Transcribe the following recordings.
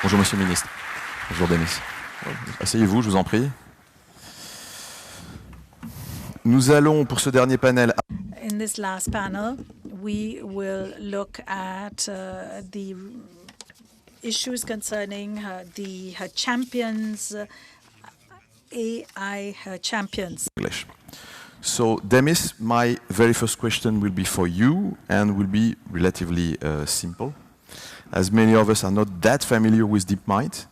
Bonjour Monsieur le Ministre. Bonjour Demis. Asseyez-vous, je vous en prie. Nous allons pour ce dernier panel. In this last panel, we will look at the issues concerning the champions, AI champions. English. So Demis, my very first question will be for you and will be relatively simple. As many of us are not that familiar with DeepMind,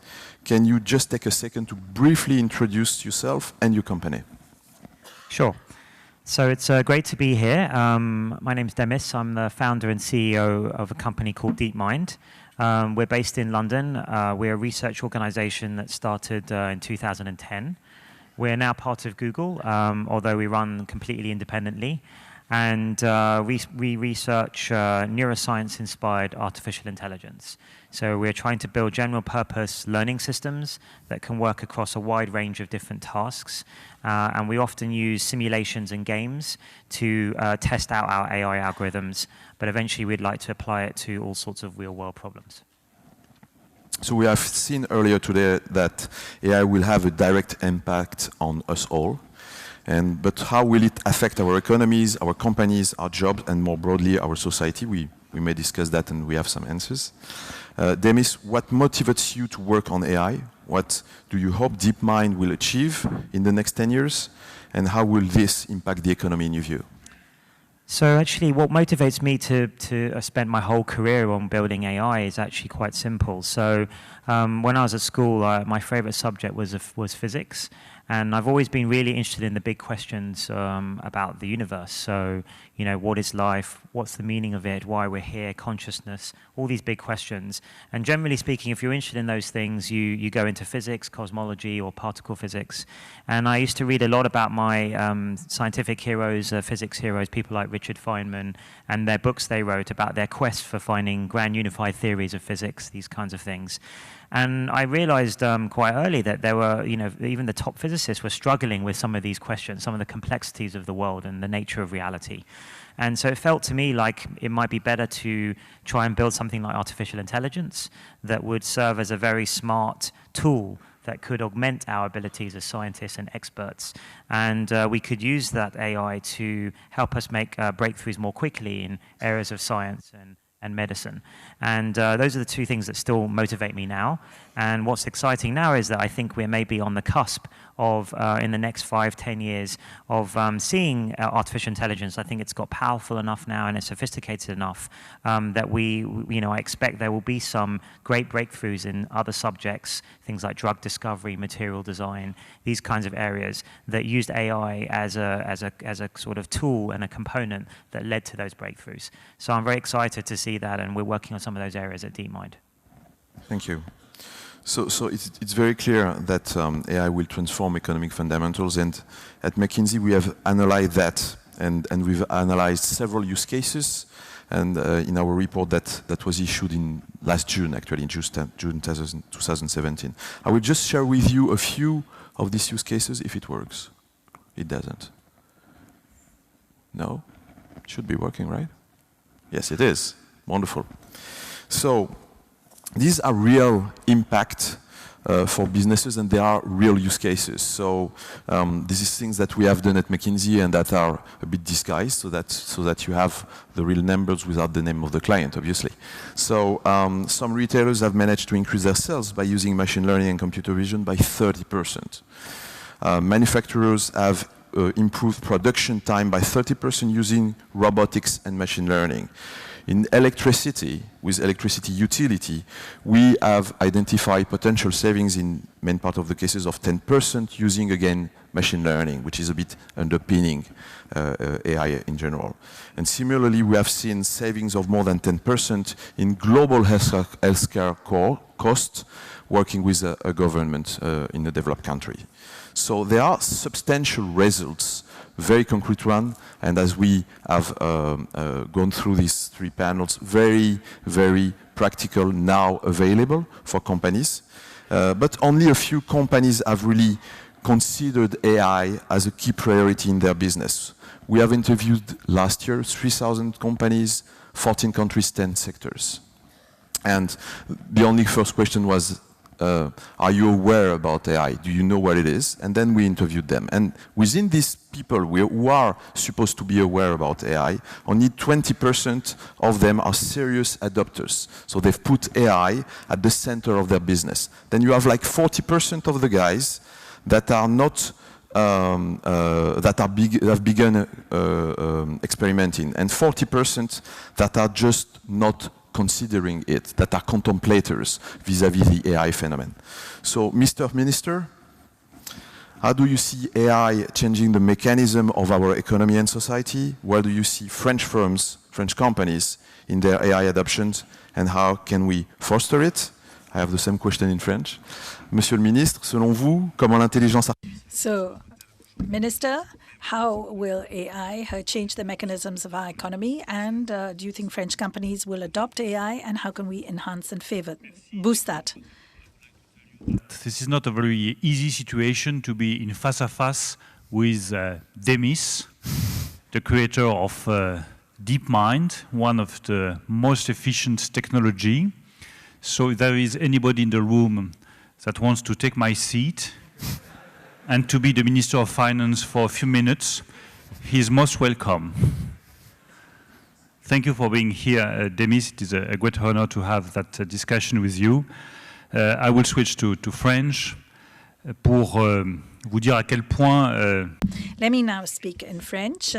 can you just take a second to briefly introduce yourself and your company? Sure. So it's great to be here. My name's Demis. I'm the founder and CEO of a company called DeepMind. We're based in London. We're a research organization that started in 2010. We're now part of Google, although we run completely independently. And we research neuroscience-inspired artificial intelligence. So we're trying to build general-purpose learning systems that can work across a wide range of different tasks. And we often use simulations and games to test out our AI algorithms. But eventually, we'd like to apply it to all sorts of real-world problems. So we have seen earlier today that AI will have a direct impact on us all. But how will it affect our economies, our companies, our jobs, and more broadly, our society? We may discuss that, and we have some answers. Demis, what motivates you to work on AI? What do you hope DeepMind will achieve in the next 10 years? And how will this impact the economy in your view? So actually, what motivates me to spend my whole career on building AI is actually quite simple. So when I was at school, my favorite subject was physics. And I've always been really interested in the big questions about the universe. So, you know, what is life? What's the meaning of it? Why we're here? Consciousness? All these big questions. And generally speaking, if you're interested in those things, you go into physics, cosmology, or particle physics. And I used to read a lot about my scientific heroes, physics heroes, people like Richard Feynman, and their books they wrote about their quest for finding grand unified theories of physics, these kinds of things. And I realized quite early that there were, you know, even the top physicists were struggling with some of these questions, some of the complexities of the world and the nature of reality. And so it felt to me like it might be better to try and build something like artificial intelligence that would serve as a very smart tool that could augment our abilities as scientists and experts. And we could use that AI to help us make breakthroughs more quickly in areas of science and medicine. And those are the two things that still motivate me now. And what's exciting now is that I think we're maybe on the cusp of, in the next 5-10 years, of seeing artificial intelligence. I think it's got powerful enough now and it's sophisticated enough that I expect there will be some great breakthroughs in other subjects, things like drug discovery, material design, these kinds of areas that used AI as a sort of tool and a component that led to those breakthroughs. So I'm very excited to see that, and we're working on some of those areas at DeepMind. Thank you. So it's very clear that AI will transform economic fundamentals, and at McKinsey we have analyzed that, and we've analyzed several use cases, and in our report that was issued in last June, actually in June 2017. I will just share with you a few of these use cases if it works. It doesn't. No? It should be working, right? Yes, it is. Wonderful. So these are real impact for businesses, and they are real use cases. So this is things that we have done at McKinsey and that are a bit disguised, so that you have the real numbers without the name of the client, obviously. So some retailers have managed to increase their sales by using machine learning and computer vision by 30%. Manufacturers have improved production time by 30% using robotics and machine learning. In electricity, with electricity utility, we have identified potential savings in main part of the cases of 10% using, again, machine learning, which is a bit underpinning AI in general. And similarly, we have seen savings of more than 10% in global healthcare costs working with a government in a developed country. So there are substantial results, very concrete one, and as we have gone through these three panels, very, very practical now available for companies. But only a few companies have really considered AI as a key priority in their business. We have interviewed last year 3,000 companies, 14 countries, 10 sectors. And the only first question was, are you aware about AI? Do you know what it is? And then we interviewed them. And within these people who are supposed to be aware about AI, only 20% of them are serious adopters. So they've put AI at the center of their business. Then you have like 40% of the guys that are not that have begun experimenting, and 40% that are just not considering it, that are contemplators vis-à-vis the AI phenomenon. So, Mr. Minister, how do you see AI changing the mechanism of our economy and society? Where do you see French firms, French companies in their AI adoptions, and how can we foster it? I have the same question in French. Monsieur le Ministre, selon vous, comment l'intelligence artificielle... So, Minister, how will AI change the mechanisms of our economy? And do you think French companies will adopt AI? And how can we enhance and boost that? This is not a very easy situation to be in face-à-face with Demis, the creator of DeepMind, one of the most efficient technology. So if there is anybody in the room that wants to take my seat and to be the Minister of Finance for a few minutes, he is most welcome. Thank you for being here, Demis. It is a great honor to have that discussion with you. I will switch to French pour vous dire à quel point... Let me now speak in French.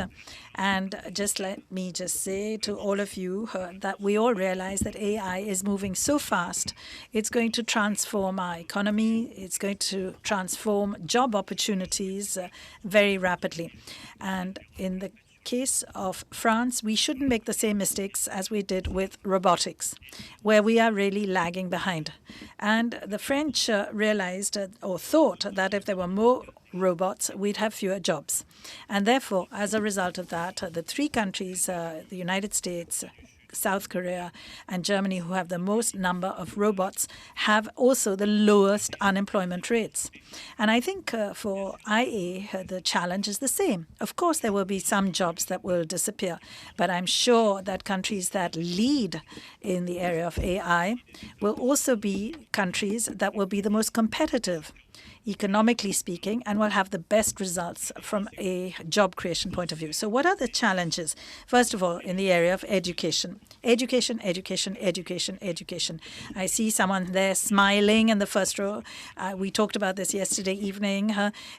And let me say to all of you that we all realize that AI is moving so fast. It's going to transform our economy. It's going to transform job opportunities very rapidly. And in the case of France, we shouldn't make the same mistakes as we did with robotics, where we are really lagging behind. And the French realized or thought that if there were more robots, we'd have fewer jobs. And therefore, as a result of that, the three countries, the United States, South Korea, and Germany, who have the most number of robots, have also the lowest unemployment rates. And I think for IA, the challenge is the same. Of course, there will be some jobs that will disappear, but I'm sure that countries that lead in the area of AI will also be countries that will be the most competitive, economically speaking, and will have the best results from a job creation point of view. So what are the challenges? First of all, in the area of education. Education, education, education, education. I see someone there smiling in the first row. We talked about this yesterday evening.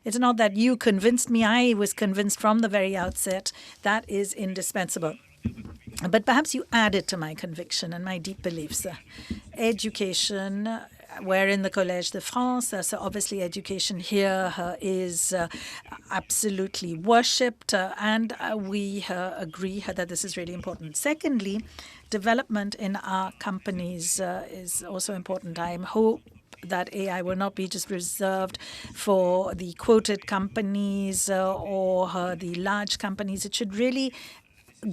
It's not that you convinced me. I was convinced from the very outset that is indispensable. But perhaps you added to my conviction and my deep beliefs. Education, we're in the Collège de France, so obviously education here is absolutely worshipped, and we agree that this is really important. Secondly, development in our companies is also important. I hope that AI will not be just reserved for the quoted companies or the large companies. It should really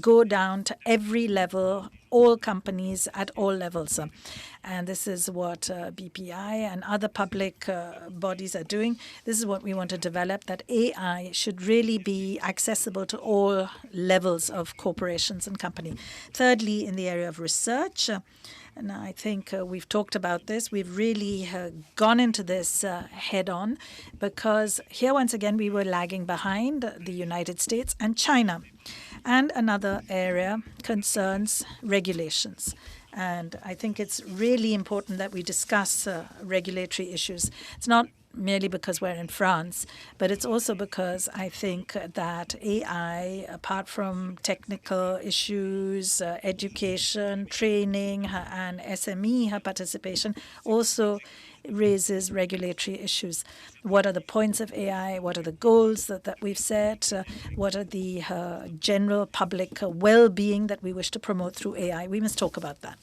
go down to every level, all companies at all levels. And this is what BPI and other public bodies are doing. This is what we want to develop, that AI should really be accessible to all levels of corporations and companies. Thirdly, in the area of research, and I think we've talked about this. We've really gone into this head on, because here, once again, we were lagging behind the United States and China. And another area concerns regulations. And I think it's really important that we discuss regulatory issues. It's not merely because we're in France, but it's also because I think that AI, apart from technical issues, education, training, and SME participation, also raises regulatory issues. What are the points of AI? What are the goals that we've set? What are the general public well-being that we wish to promote through AI? We must talk about that.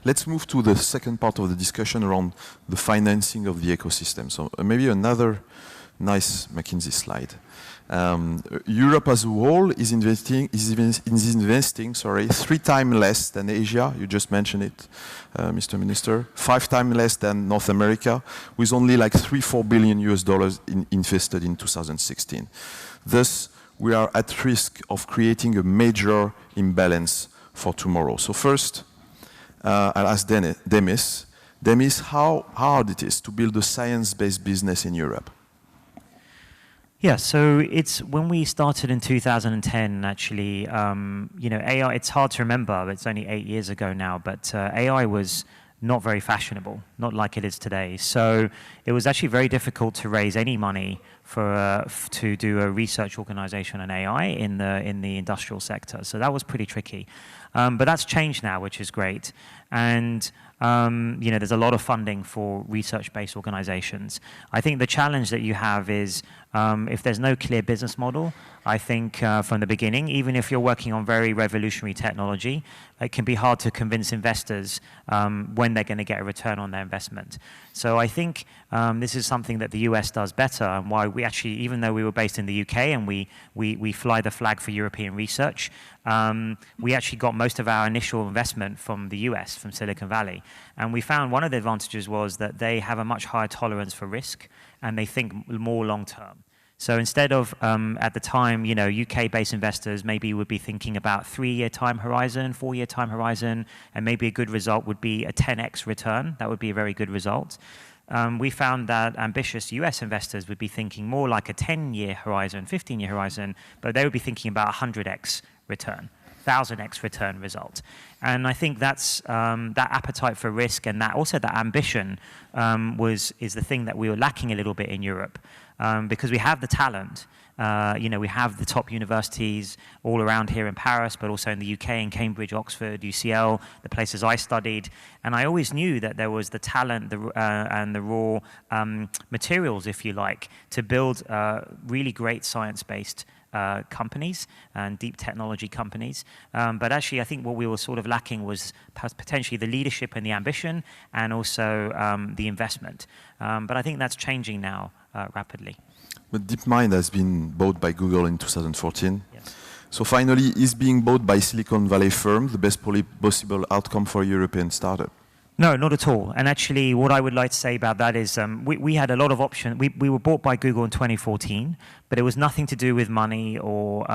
Let's move to the second part of the discussion around the financing of the ecosystem. So maybe another nice McKinsey slide. Europe as a whole is investing 3 times less than Asia. You just mentioned it, Mr. Minister. 5 times less than North America, with only like $3-4 billion invested in 2016. Thus, we are at risk of creating a major imbalance for tomorrow. So first, I'll ask Demis. Demis, how hard it is to build a science-based business in Europe? Yeah, so it's when we started in 2010, actually, AI, it's hard to remember, it's only 8 years ago now, but AI was not very fashionable, not like it is today. So it was actually very difficult to raise any money to do a research organization on AI in the industrial sector. So that was pretty tricky. But that's changed now, which is great. And there's a lot of funding for research-based organizations. I think the challenge that you have is if there's no clear business model, I think from the beginning, even if you're working on very revolutionary technology, it can be hard to convince investors when they're going to get a return on their investment. So I think this is something that the US does better, and why we actually, even though we were based in the UK and we fly the flag for European research, we actually got most of our initial investment from the US, from Silicon Valley. And we found one of the advantages was that they have a much higher tolerance for risk, and they think more long term. So instead of, at the time, UK-based investors maybe would be thinking about 3-year time horizon, 4-year time horizon, and maybe a good result would be a 10x return. That would be a very good result. We found that ambitious US investors would be thinking more like a 10-year horizon, 15-year horizon, but they would be thinking about a 100x return, 1000x return result. And I think that's that appetite for risk and also that ambition is the thing that we were lacking a little bit in Europe, because we have the talent. We have the top universities all around here in Paris, but also in the UK, in Cambridge, Oxford, UCL, the places I studied. And I always knew that there was the talent and the raw materials, if you like, to build really great science-based companies and deep technology companies. But actually, I think what we were sort of lacking was potentially the leadership and the ambition, and also the investment. But I think that's changing now rapidly. But DeepMind has been bought by Google in 2014. Yes. So finally, is being bought by Silicon Valley firm the best possible outcome for a European startup? No, not at all. And actually, what I would like to say about that is we had a lot of options. We were bought by Google in 2014, but it was nothing to do with money or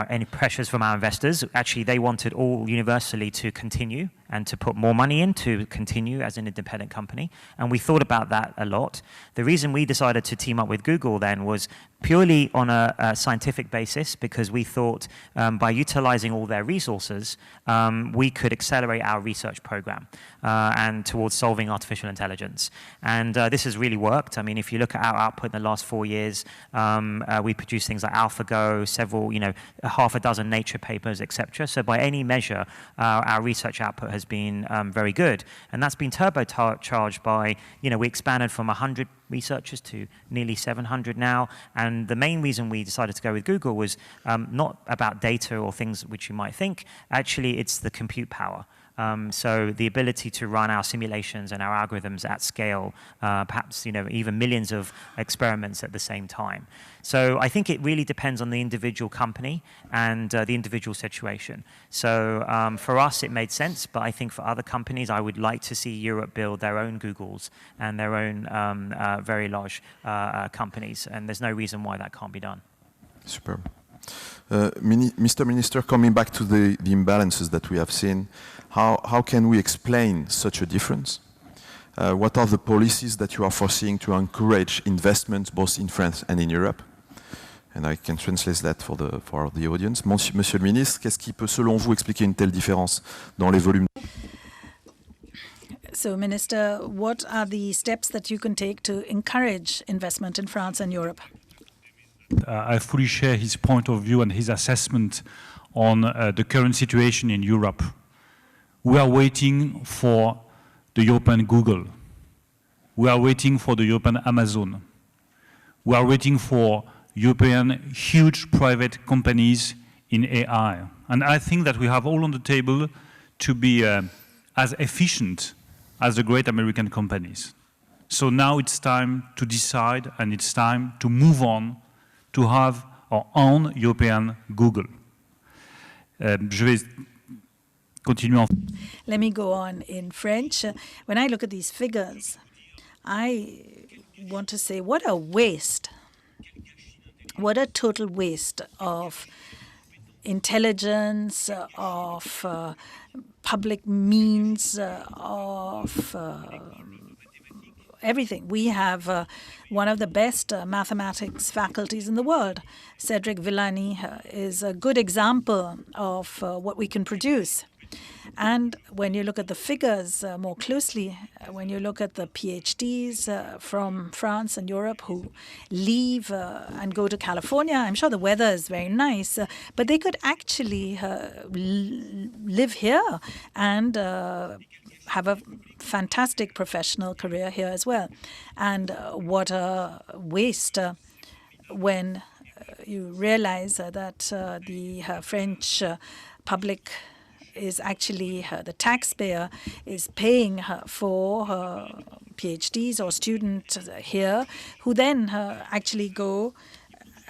any pressures from our investors. Actually, they wanted all universally to continue and to put more money in to continue as an independent company. And we thought about that a lot. The reason we decided to team up with Google then was purely on a scientific basis, because we thought by utilizing all their resources, we could accelerate our research program and towards solving artificial intelligence. And this has really worked. I mean, if you look at our output in the last 4 years, we produced things like AlphaGo, several, half a dozen Nature papers, etc. So by any measure, our research output has been very good. And that's been turbocharged by, we expanded from 100 researchers to nearly 700 now. And the main reason we decided to go with Google was not about data or things which you might think. Actually, it's the compute power. So the ability to run our simulations and our algorithms at scale, perhaps even millions of experiments at the same time. So I think it really depends on the individual company and the individual situation. So for us, it made sense, but I think for other companies, I would like to see Europe build their own Googles and their own very large companies, and there's no reason why that can't be done. Superb. Mr. Minister, coming back to the imbalances that we have seen, how can we explain such a difference? What are the policies that you are foreseeing to encourage investments both in France and in Europe? And I can translate that for the audience. Monsieur le Ministre, qu'est-ce qui peut, selon vous, expliquer une telle différence dans les volumes? So, Minister, what are the steps that you can take to encourage investment in France and Europe? I fully share his point of view and his assessment on the current situation in Europe. We are waiting for the European Google. We are waiting for the European Amazon. We are waiting for European huge private companies in AI. And I think that we have all on the table to be as efficient as the great American companies. So now it's time to decide, and it's time to move on to have our own European Google. Je vais continuer en... Let me go on in French. When I look at these figures, I want to say, what a waste. What a total waste of intelligence, of public means, of everything. We have one of the best mathematics faculties in the world. Cedric Villani is a good example of what we can produce. And when you look at the figures more closely, when you look at the PhDs from France and Europe who leave and go to California, I'm sure the weather is very nice, but they could actually live here and have a fantastic professional career here as well. And what a waste when you realize that the French public is actually the taxpayer is paying for PhDs or students here who then actually go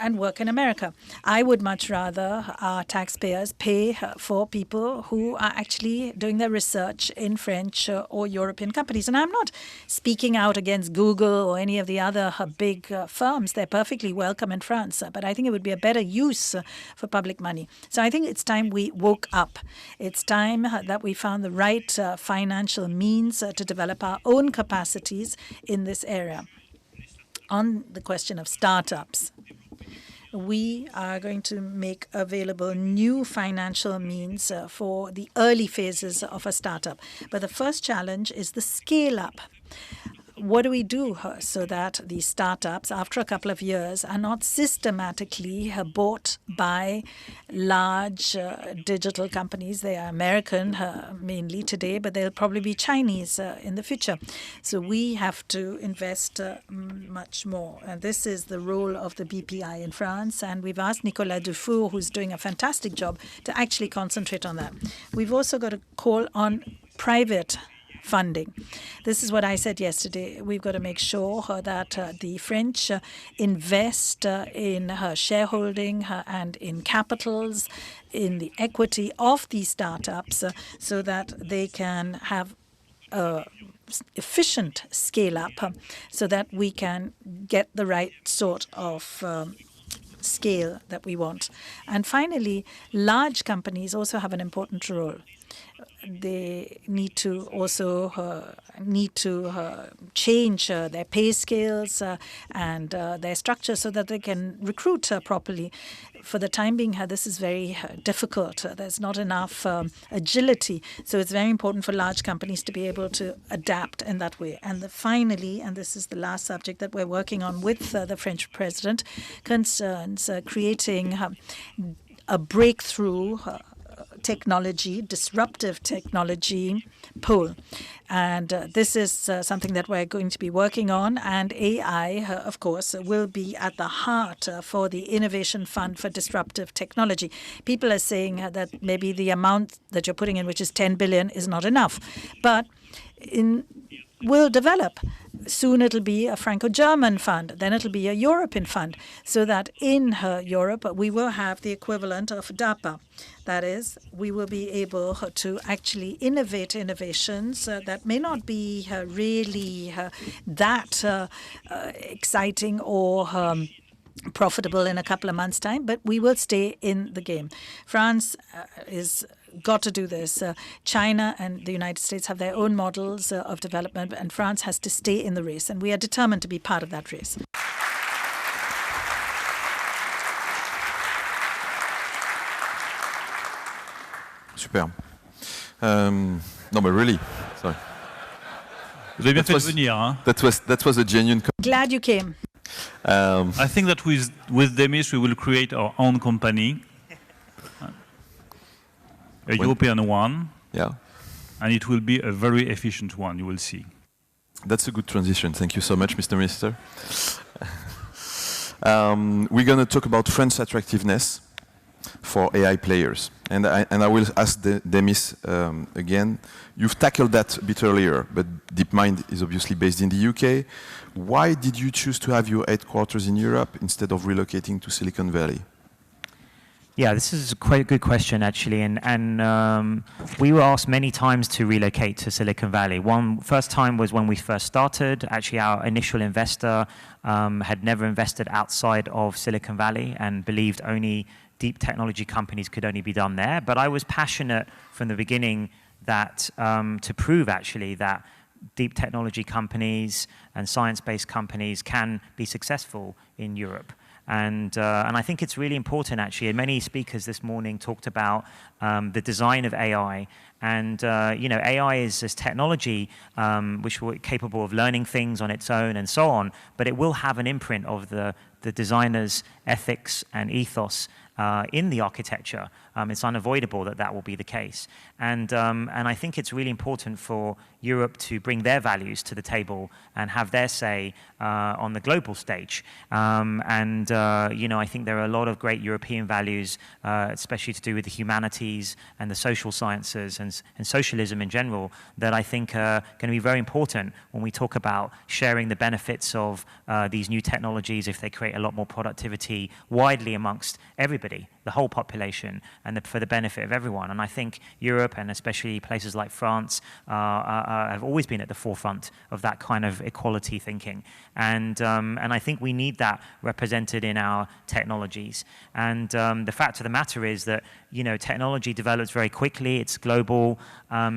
and work in America. I would much rather our taxpayers pay for people who are actually doing their research in French or European companies. And I'm not speaking out against Google or any of the other big firms. They're perfectly welcome in France. But I think it would be a better use for public money. So I think it's time we woke up. It's time that we found the right financial means to develop our own capacities in this area. On the question of startups, we are going to make available new financial means for the early phases of a startup. But the first challenge is the scale-up. What do we do so that these startups, after a couple of years, are not systematically bought by large digital companies? They are American mainly today, but they'll probably be Chinese in the future. So we have to invest much more. And this is the role of the BPI in France. And we've asked Nicolas Dufour, who's doing a fantastic job, to actually concentrate on that. We've also got a call on private funding. This is what I said yesterday. We've got to make sure that the French invest in shareholding and in capitals, in the equity of these startups so that they can have efficient scale-up so that we can get the right sort of scale that we want. And finally, large companies also have an important role. They need to also change their pay scales and their structure so that they can recruit properly. For the time being, this is very difficult. There's not enough agility. So it's very important for large companies to be able to adapt in that way. And finally, and this is the last subject that we're working on with the French president, concerns creating a breakthrough technology, disruptive technology pool. And this is something that we're going to be working on. And AI, of course, will be at the heart for the Innovation Fund for Disruptive Technology. People are saying that maybe the amount that you're putting in, which is 10 billion, is not enough. But will develop. Soon it'll be a Franco-German fund, then it'll be a European fund, so that in Europe we will have the equivalent of DAPA. That is, we will be able to actually innovate innovations that may not be really that exciting or profitable in a couple of months' time, but we will stay in the game. France is got to do this. China and the United States have their own models of development, and France has to stay in the race, and we are determined to be part of that race. Super. No, but really, sorry. Vous avez bien fait de venir, hein? That was a genuine. Glad you came. I think that with Demis we will create our own company, a European one. Yeah. And it will be a very efficient one, you will see. That's a good transition. Thank you so much, Mr. Minister. We're going to talk about French attractiveness for AI players. And I will ask Demis again. You've tackled that a bit earlier, but DeepMind is obviously based in the UK. Why did you choose to have your headquarters in Europe instead of relocating to Silicon Valley? Yeah, this is quite a good question, actually, and we were asked many times to relocate to Silicon Valley. First time was when we first started. Actually, our initial investor had never invested outside of Silicon Valley and believed only deep technology companies could only be done there. But I was passionate from the beginning that to prove actually that deep technology companies and science-based companies can be successful in Europe. And I think it's really important, actually, and many speakers this morning talked about the design of AI. And, you know, AI is this technology which will be capable of learning things on its own and so on, but it will have an imprint of the designer's ethics and ethos in the architecture. It's unavoidable that that will be the case. And I think it's really important for Europe to bring their values to the table and have their say on the global stage. You know, I think there are a lot of great European values, especially to do with the humanities and the social sciences and socialism in general, that I think are going to be very important when we talk about sharing the benefits of these new technologies if they create a lot more productivity widely amongst everybody, the whole population, and for the benefit of everyone. And I think Europe, and especially places like France, have always been at the forefront of that kind of equality thinking. And I think we need that represented in our technologies. And the fact of the matter is that, you know, technology develops very quickly, it's global.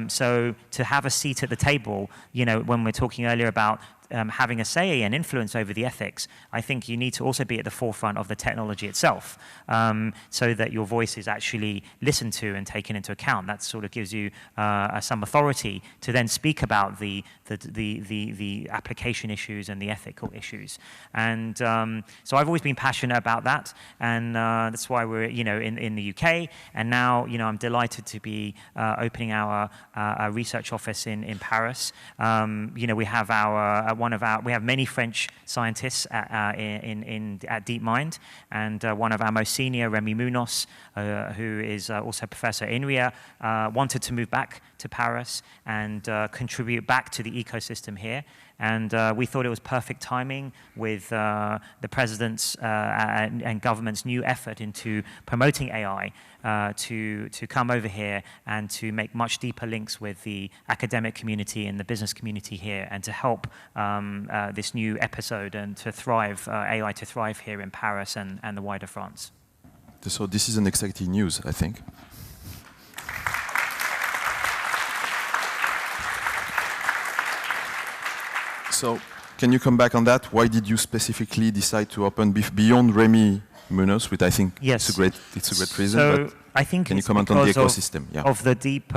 So to have a seat at the table, you know, when we're talking earlier about having a say and influence over the ethics, I think you need to also be at the forefront of the technology itself, so that your voice is actually listened to and taken into account. That sort of gives you some authority to then speak about the application issues and the ethical issues. And so I've always been passionate about that, and that's why we're, you know, in the UK. And now, you know, I'm delighted to be opening our research office in Paris. You know, we have we have many French scientists at DeepMind, and one of our most senior, Rémi Munoz, who is also Professor at INRIA, wanted to move back to Paris and contribute back to the ecosystem here. And we thought it was perfect timing with the president's and government's new effort into promoting AI to come over here and to make much deeper links with the academic community and the business community here, and to help this new episode and to thrive, AI to thrive here in Paris and the wider France. So this is an exciting news, I think. So, can you come back on that? Why did you specifically decide to open beyond Rémi Munoz, which I think yes. it's a great reason. So but I think can you it's comment on the because ecosystem? of the deep,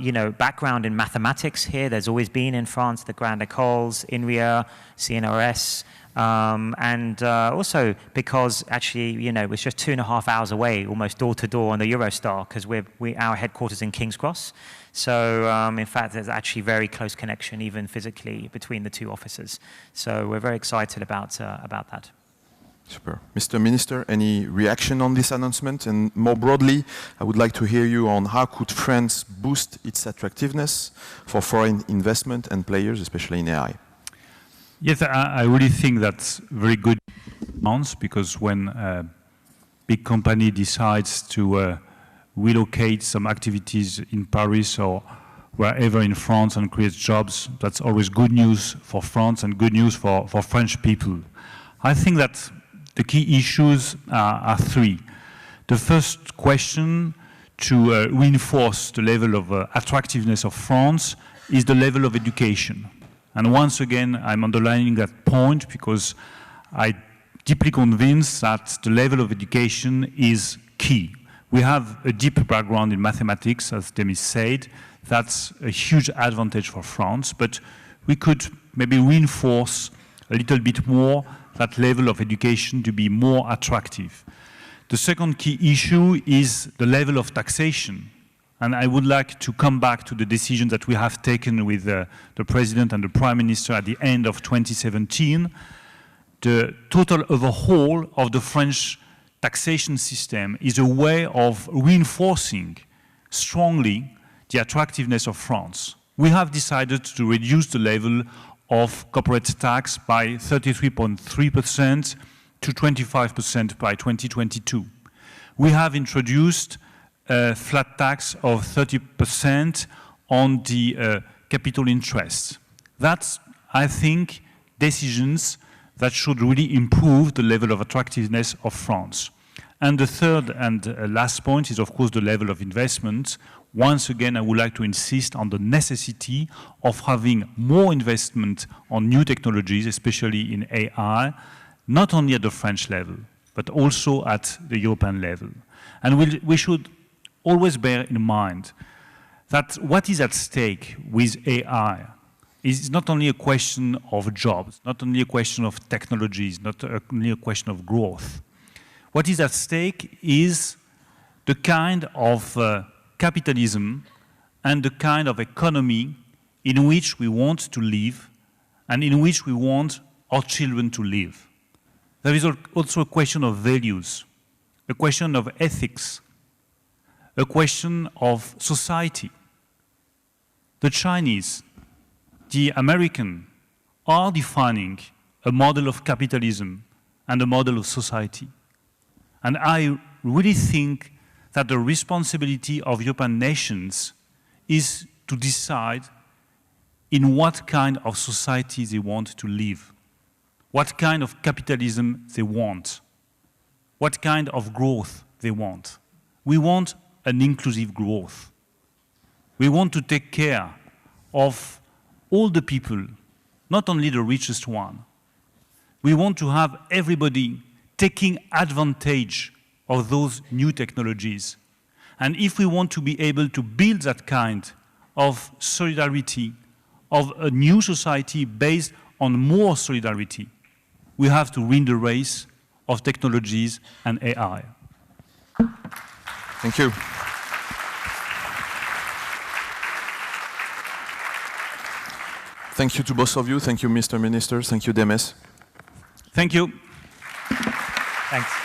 you know, background in mathematics here. There's always been in France the Grand Écoles, INRIA, CNRS. And also because actually, you know, it was just 2.5 hours away, almost door to door on the Eurostar, because our headquarters in King's Cross. So in fact, there's actually very close connection, even physically, between the two offices. So we're very excited about that. Super. Mr. Minister, any reaction on this announcement? And more broadly, I would like to hear you on how could France boost its attractiveness for foreign investment and players, especially in AI? Yes, I really think that's very good news, because when a big company decides to relocate some activities in Paris or wherever in France and create jobs, that's always good news for France and good news for French people. I think that the key issues are three. The first question, to reinforce the level of attractiveness of France, is the level of education. And once again, I'm underlining that point because I'm deeply convinced that the level of education is key. We have a deep background in mathematics, as Demis said. That's a huge advantage for France, but we could maybe reinforce a little bit more that level of education to be more attractive. The second key issue is the level of taxation. And I would like to come back to the decision that we have taken with the President and the Prime Minister at the end of 2017. The total overhaul of the French taxation system is a way of reinforcing strongly the attractiveness of France. We have decided to reduce the level of corporate tax by 33.3% to 25% by 2022. We have introduced a flat tax of 30% on the capital interest. That's, I think, decisions that should really improve the level of attractiveness of France. And the third and last point is, of course, the level of investment. Once again, I would like to insist on the necessity of having more investment on new technologies, especially in AI, not only at the French level, but also at the European level. And we should always bear in mind that what is at stake with AI is not only a question of jobs, not only a question of technologies, not only a question of growth. What is at stake is the kind of capitalism and the kind of economy in which we want to live and in which we want our children to live. There is also a question of values, a question of ethics, a question of society. The Chinese, the American are defining a model of capitalism and a model of society. And I really think that the responsibility of European nations is to decide in what kind of society they want to live, what kind of capitalism they want, what kind of growth they want. We want an inclusive growth. We want to take care of all the people, not only the richest one. We want to have everybody taking advantage of those new technologies. And if we want to be able to build that kind of solidarity, of a new society based on more solidarity, we have to win the race of technologies and AI. Thank you. Thank you to both of you. Thank you, Mr. Minister. Thank you, Demis. Thank you. Thanks.